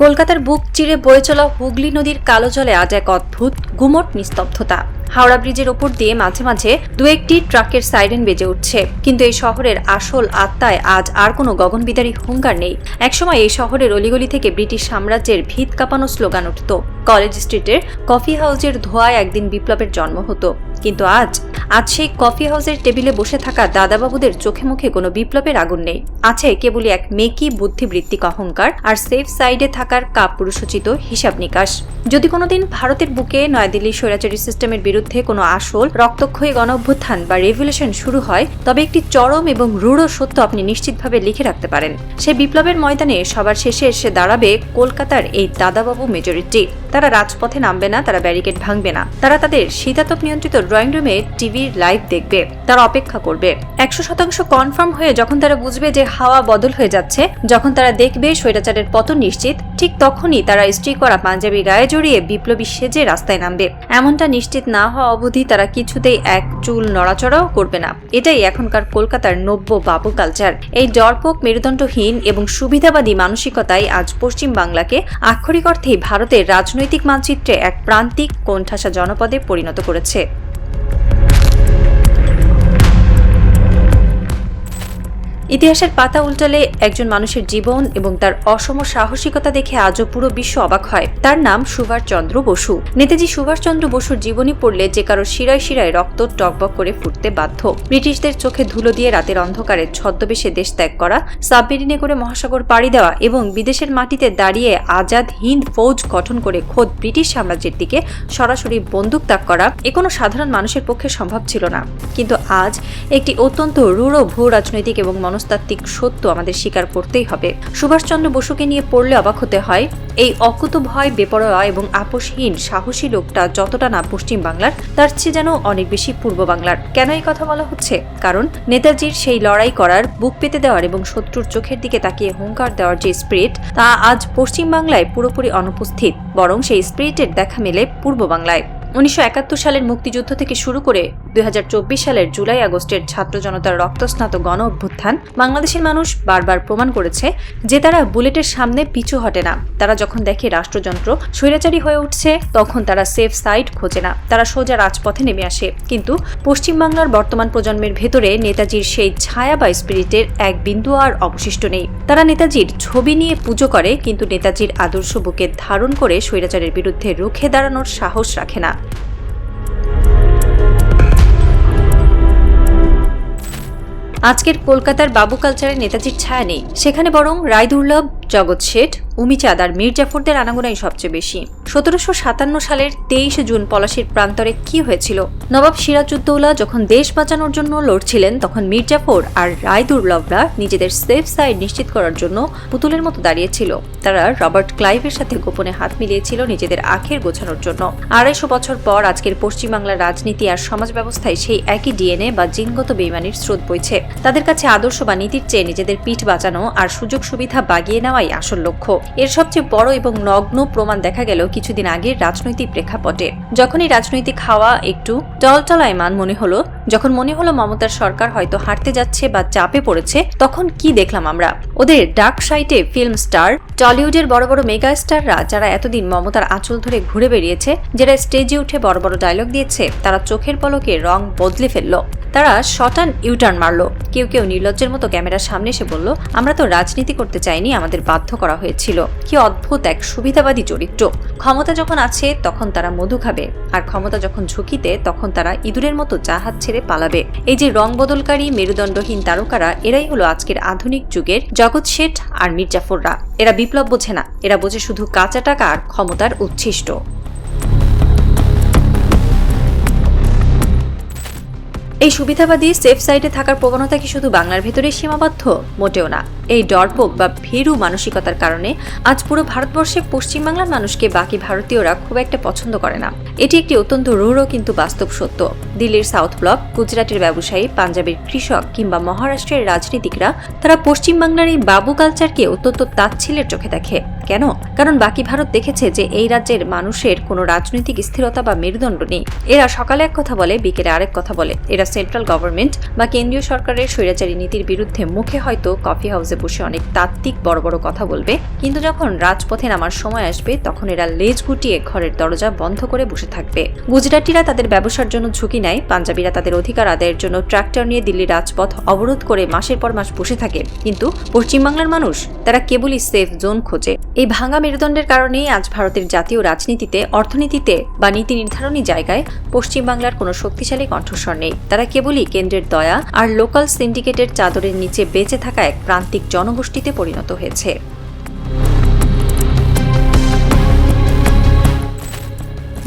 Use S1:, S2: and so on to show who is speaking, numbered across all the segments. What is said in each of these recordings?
S1: কলকাতার বুক চিরে বয়ে চলা হুগলি নদীর কালো জলে আজ এক অদ্ভুত গুমট নিস্তব্ধতা। হাওড়া ব্রিজের ওপর দিয়ে মাঝে মাঝে দু একটি ট্রাকের সাইরেন বেজে উঠছে, কিন্তু এই শহরের আসল আত্মায় আজ আর কোনো গগনবিদারী হুঙ্কার নেই। একসময় এই শহরের অলিগলি থেকে ব্রিটিশ সাম্রাজ্যের ভিত কাঁপানো স্লোগান উঠত। কলেজ স্ট্রিটের কফি হাউসের ধোঁয়ায় একদিন বিপ্লবের জন্ম হতো, কিন্তু আজ সেই কফি হাউসের টেবিলে বসে থাকা দাদাবাবুদের চোখে মুখে কোনো বিপ্লবের আগুন নেই। আছে কেবলই এক মেকি বুদ্ধিবৃত্তিক অহংকার আর সেফ সাইডে থাকার কাপুরুষোচিত হিসাব নিকাশ। যদি কোনোদিন ভারতের বুকে নয়াদিল্লির স্বৈরাচারী সিস্টেমের বিরুদ্ধে কোনো আসল রক্তক্ষয়ী গণ অভ্যুত্থান বা রেভলিউশন শুরু হয়, তবে একটি চরম এবং রূঢ় সত্য আপনি নিশ্চিতভাবে লিখে রাখতে পারেন। সেই বিপ্লবের ময়দানে সবার শেষে এসে দাঁড়াবে কলকাতার এই দাদাবাবু মেজরিটি। তারা রাজপথে নামবে না, তারা ব্যারিকেড ভাঙবে না, তারা তাদের শীতাতপ নিয়ন্ত্রিত ড্রয়িং রুমে টিভির লাইভ দেখবে। তারা অপেক্ষা করবে 100% কনফার্ম হয়ে যখন তারা বুঝবে যে হাওয়া বদল হয়ে যাচ্ছে, যখন তারা দেখবে স্বৈরাচারের পতন নিশ্চিত, ঠিক তখনই তারা ইস্ত্রি করা পাঞ্জাবি গায়ে জড়িয়ে বিপ্লবী সেজে রাস্তায় নামবে। এমনটা নিশ্চিত না হওয়া অবধি তারা কিছুতেই এক চুল নড়াচড়াও করবে না। এটাই এখনকার কলকাতার নব্য বাবু কালচার। এই ডরপোক মেরুদণ্ডহীন এবং সুবিধাবাদী মানসিকতাই আজ পশ্চিম বাংলাকে আক্ষরিক অর্থেই ভারতের রাজনৈতিক মানচিত্রে এক প্রান্তিক কোণঠাসা জনপদে পরিণত করেছে। ইতিহাসের পাতা উল্টালে একজন মানুষের জীবন এবং তার অসম সাহসিকতা দেখে আজও পুরো বিশ্ব অবাক হয়। তার নাম সুভাষচন্দ্র বসু। নেতাজি সুভাষচন্দ্র বসুর জীবনী পড়লে যে কারো শিরায় শিরায় রক্ত টকবক করে ফুটতে বাধ্য। ব্রিটিশদের চোখে ধুলো দিয়ে রাতের অন্ধকারে ছদ্মবেশে দেশ ত্যাগ করা, সাবমেরিনে করে মহাসাগর পাড়ি দেওয়া এবং বিদেশের মাটিতে দাঁড়িয়ে আজাদ হিন্দ ফৌজ গঠন করে খোদ ব্রিটিশ সাম্রাজ্যের দিকে সরাসরি বন্দুক তাক করা এ কোনো সাধারণ মানুষের পক্ষে সম্ভব ছিল না। কিন্তু আজ একটি অত্যন্ত রূঢ় ভূ রাজনৈতিক এবং মনস্তাত্ত্বিক সত্য আমাদের স্বীকার করতেই হবে। সুভাষচন্দ্র বসুকে নিয়ে পড়লে অবাক হতে হয়। এই অকুত ভয়, বেপরোয়া এবং আপোষহীন সাহসী লোকটা যতটা না পশ্চিম বাংলার, তার চেয়ে যেন অনেক বেশি পূর্ব বাংলার। কেন এই কথা বলা হচ্ছে? কারণ নেতাজির সেই লড়াই করার, বুক পেতে দেওয়ার এবং শত্রুর চোখের দিকে তাকিয়ে হুঙ্কার দেওয়ার যে স্পিরিট, তা আজ পশ্চিম বাংলায় পুরোপুরি অনুপস্থিত। বরং সেই স্পিরিটের দেখা মেলে পূর্ব বাংলায়। 1971 সালের মুক্তিযুদ্ধ থেকে শুরু করে 2024 সালের জুলাই আগস্টের ছাত্র জনতার রক্তস্নাত গণ অভ্যুত্থান বাংলাদেশের মানুষ বারবার প্রমাণ করেছে যে তারা বুলেটের সামনে পিছু হটে না। তারা যখন দেখে রাষ্ট্রযন্ত্র স্বৈরাচারী হয়ে উঠছে, তখন তারা সেফ সাইড খোঁজে না, তারা সোজা রাজপথে নেমে আসে। কিন্তু পশ্চিমবাংলার বর্তমান প্রজন্মের ভেতরে নেতাজির সেই ছায়া বা স্পিরিটের এক বিন্দু আর অবশিষ্ট নেই। তারা নেতাজির ছবি নিয়ে পুজো করে, কিন্তু নেতাজির আদর্শ বুকে ধারণ করে স্বৈরাচারের বিরুদ্ধে রুখে দাঁড়ানোর সাহস রাখে না। আজকের কলকাতার বাবু কালচারে নেতাজির ছায়া নেই। সেখানে বরং রায়দুর্লভ, জগৎ শেঠ, উমিচাঁদ আর মীর জাফরদের আনাগোনাই সবচেয়ে বেশি। 1757 সালের 23 জুন পলাশীর প্রান্তরে কি হয়েছিল? নবাব সিরাজউদ্দৌলা যখন দেশ বাঁচানোর জন্য লড়ছিলেন, তখন মীর জাফর আর রায়দুর্লভরা নিজেদের সেফ সাইড নিশ্চিত করার জন্য পুতুলের মতো দাঁড়িয়েছিল। তারা রবার্ট ক্লাইভের সাথে গোপনে হাত মিলিয়েছিল নিজেদের আখের গোছানোর জন্য। 250 বছর পর আজকের পশ্চিমবাংলার রাজনীতি আর সমাজ ব্যবস্থায় সেই একই ডিএনএ বা জিনগত বেইমানির স্রোত বইছে। তাদের কাছে আদর্শ বা নীতির চেয়ে নিজেদের পিঠ বাঁচানো আর সুযোগ সুবিধা বাগিয়ে নেওয়াই আসল লক্ষ্য। এর সবচেয়ে বড় এবং নগ্ন প্রমাণ দেখা গেল কিছুদিন আগের রাজনৈতিক প্রেক্ষাপটে। যখনই রাজনৈতিক হাওয়া একটু টলটলায়মান মনে হলো, যখন মনে হলো মমতার সরকার হয়তো হারতে যাচ্ছে বা চাপে পড়েছে, তখন কি দেখলাম আমরা? ওদের ডার্ক সাইটে ফিল্ম স্টার, টলিউডের বড় বড় মেগা স্টাররা, যারা এতদিন মমতার আঁচল ধরে ঘুরে বেরিয়েছে, যারা স্টেজে উঠে বড় বড় ডায়লগ দিয়েছে, তারা চোখের পলকে রং বদলে ফেললো। তারা শটান ইউটার্ন মারলো। কেউ কেউ নির্লজ্জের মতো ক্যামেরার সামনে এসে বলল, আমরা তো রাজনীতি করতে চাইনি, আমাদের বাধ্য করা হয়েছিল। কি অদ্ভুত এক সুবিধাবাদী চরিত্র! ক্ষমতা যখন আছে তখন তারা মধু খাবে, আর ক্ষমতা যখন ঝুঁকিতে তখন তারা ইঁদুরের মতো জাহাজ ছেড়ে পালাবে। এই যে রং বদলকারী মেরুদণ্ডহীন তারকারা, এরাই হলো আজকের আধুনিক যুগের জগৎ শেঠ আর মীর জাফররা। এরা বিপ্লব বোঝে না, এরা বোঝে শুধু কাঁচা টাকা আর ক্ষমতার উচ্ছিষ্ট। এই সুবিধাবাদী সেফ সাইডে থাকার প্রবণতা কি শুধু বাংলার ভেতরে সীমাবদ্ধ? মোটেও না। এই ডরপোক বা ভীরু মানসিকতার কারণে আজ পুরো ভারতবর্ষে পশ্চিমবাংলার মানুষকে বাকি ভারতীয়রা খুব একটা পছন্দ করে না। এটি একটি অত্যন্ত রূঢ় কিন্তু বাস্তব সত্য। দিল্লির সাউথ ব্লক, গুজরাটের ব্যবসায়ী, পাঞ্জাবের কৃষক কিংবা মহারাষ্ট্রের রাজনীতিকরা, তারা পশ্চিমবাংলার এই বাবু কালচারকে অত্যন্ত তাচ্ছিল্যের চোখে দেখে। কেন? কারণ বাকি ভারত দেখেছে যে এই রাজ্যের মানুষের কোনো রাজনৈতিক স্থিরতা বা মেরুদণ্ড নেই। এরা সকালে এক কথা বলে, বিকেলে আরেক কথা বলে। এরা সেন্ট্রাল গভর্নমেন্ট বা কেন্দ্রীয় সরকারের স্বৈরাচারী নীতির বিরুদ্ধে মুখে হয়তো কফি হাউসে বসে অনেক তাত্ত্বিক বড় বড় কথা বলবে, কিন্তু যখন রাজপথে নামার সময় আসবে তখন এরা লেজ গুটিয়ে ঘরের দরজা বন্ধ করে বসে থাকবে। গুজরাটিরা তাদের ব্যবসার জন্য ঝুঁকি নেয়, পাঞ্জাবিরা তাদের অধিকার আদায়ের জন্য ট্রাক্টর নিয়ে দিল্লি রাজপথ অবরোধ করে মাসের পর মাস বসে থাকে, কিন্তু পশ্চিমবাংলার মানুষ তারা কেবলই সেফ জোন খোঁজে। এই ভাঙা মেরুদণ্ডের কারণেই আজ ভারতের জাতীয় রাজনীতিতে, অর্থনীতিতে বা নীতি নির্ধারণী জায়গায় পশ্চিমবাংলার কোনো শক্তিশালী কণ্ঠস্বর নেই। তারা কেবলই কেন্দ্রের দয়া আর লোকাল সিন্ডিকেটের চাদরের নিচে বেঁচে থাকা এক প্রান্তিক জনগোষ্ঠীতে পরিণত হয়েছে।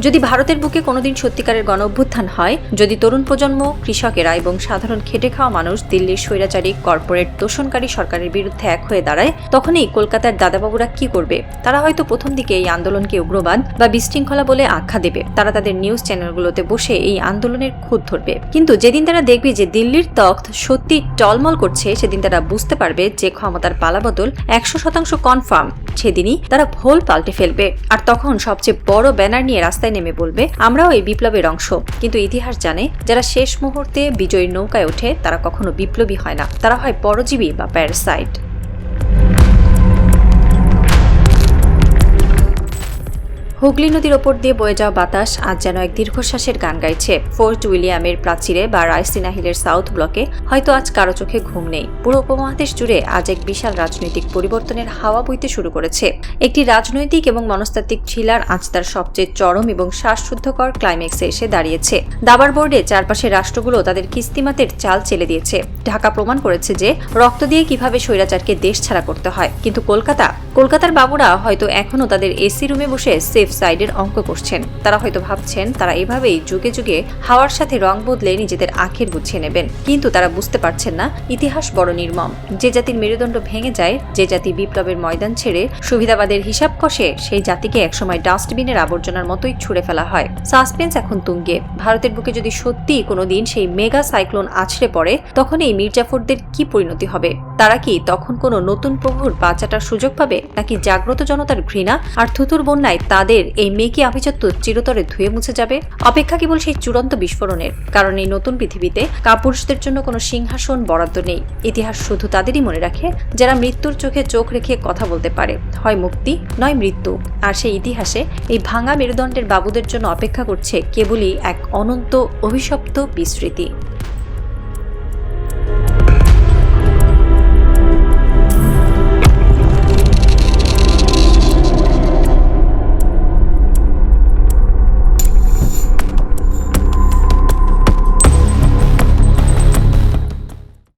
S1: যদি ভারতের বুকে কোনোদিন সত্যিকারের গণ অভ্যুত্থান হয়, যদি তরুণ প্রজন্ম, কৃষকেরা এবং সাধারণ খেটে খাওয়া মানুষ দিল্লির স্বৈরাচারী কর্পোরেট দোষণকারী সরকারের বিরুদ্ধে এক হয়ে দাঁড়ায়, তখনই কলকাতার দাদাবাবুরা কি করবে? তারা হয়তো প্রথম দিকে এই আন্দোলনকে উগ্রবাদ বা বিশৃঙ্খলা বলে আখ্যা দেবে। তারা তাদের নিউজ চ্যানেলগুলোতে বসে এই আন্দোলনের খুঁত ধরবে। কিন্তু যেদিন তারা দেখবে যে দিল্লির তখ্ত সত্যি টলমল করছে, সেদিন তারা বুঝতে পারবে যে ক্ষমতার পালাবদল 100% কনফার্ম। সেদিনই তারা ভোল পাল্টে ফেলবে, আর তখন সবচেয়ে বড় ব্যানার নিয়ে রাস্তায় নেমে বলবে, আমরাও এই বিপ্লবের অংশ। কিন্তু ইতিহাস জানে, যারা শেষ মুহূর্তে বিজয়ীর নৌকায় ওঠে তারা কখনো বিপ্লবী হয় না, তারা হয় পরজীবী বা প্যারাসাইট। হুগলি নদীর ওপর দিয়ে বয়ে যাওয়া বাতাস আজ যেন এক দীর্ঘশ্বাসের গান গাইছে। ফোর্ট উইলিয়ামের প্রাচীরে বা রায়সিনা হিলের সাউথ ব্লকে হয়তো আজ কারো চোখে ঘুম নেই। পুরো উপমহাদেশ জুড়ে আজ এক বিশাল রাজনৈতিক পরিবর্তনের হাওয়া বইতে শুরু করেছে। একটি রাজনৈতিক এবং মনস্তাত্ত্বিক ছিলার আজ তার সবচেয়ে চরম এবং শ্বাসরুদ্ধকর ক্লাইম্যাক্সে এসে দাঁড়িয়েছে। দাবার বোর্ডে চারপাশের রাষ্ট্রগুলো তাদের কিস্তিমাতের চাল চেলে দিয়েছে। ঢাকা প্রমাণ করেছে যে রক্ত দিয়ে কিভাবে স্বৈরাচারকে দেশ ছাড়া করতে হয়। কিন্তু কলকাতার বাবুরা হয়তো এখনো তাদের এসি রুমে বসে সেফ সাইডের অঙ্ক করছেন। তারা হয়তো ভাবছেন তারা এভাবেই যুগে যুগে হাওয়ার সাথে রং বদলে নিজেদের আখের গুছিয়ে নেবেন, কিন্তু তারা বুঝতে পারছেন না ইতিহাস বড় নির্মম। যে জাতির মেরুদণ্ড ভেঙে যায়, যে জাতি বিপ্লবের ময়দান ছেড়ে সুবিধাবাদের হিসাব কষে, সেই জাতিকে একসময় ডাস্টবিনের আবর্জনার মতোই ছুড়ে ফেলা হয়। সাসপেন্স এখন তুঙ্গে। ভারতের বুকে যদি সত্যিই কোনোদিন সেই মেগা সাইক্লোন আছড়ে পড়ে, তখন এই মির্জাফরদের কি পরিণতি হবে? তারা কি তখন কোনো নতুন প্রভুর বাঁচাটার সুযোগ পাবে, নাকি জাগ্রত জনতার ঘৃণা আর থুতুর বন্যায় তাদের এই মেকি আভিজাত্য চিরতরে ধুয়ে মুছে যাবে? অপেক্ষা কেবল সেই চূড়ান্ত বিস্ফোরণের। কারণ এই নতুন পৃথিবীতে কাপুরুষদের জন্য কোনো সিংহাসন বরাদ্দ নেই। ইতিহাস শুধু তাদেরই মনে রাখে যারা মৃত্যুর চোখে চোখ রেখে কথা বলতে পারে, হয় মুক্তি নয় মৃত্যু। আর সেই ইতিহাসে এই ভাঙা মেরুদণ্ডের বাবুদের জন্য অপেক্ষা করছে কেবলই এক অনন্ত অভিশপ্ত বিস্মৃতি।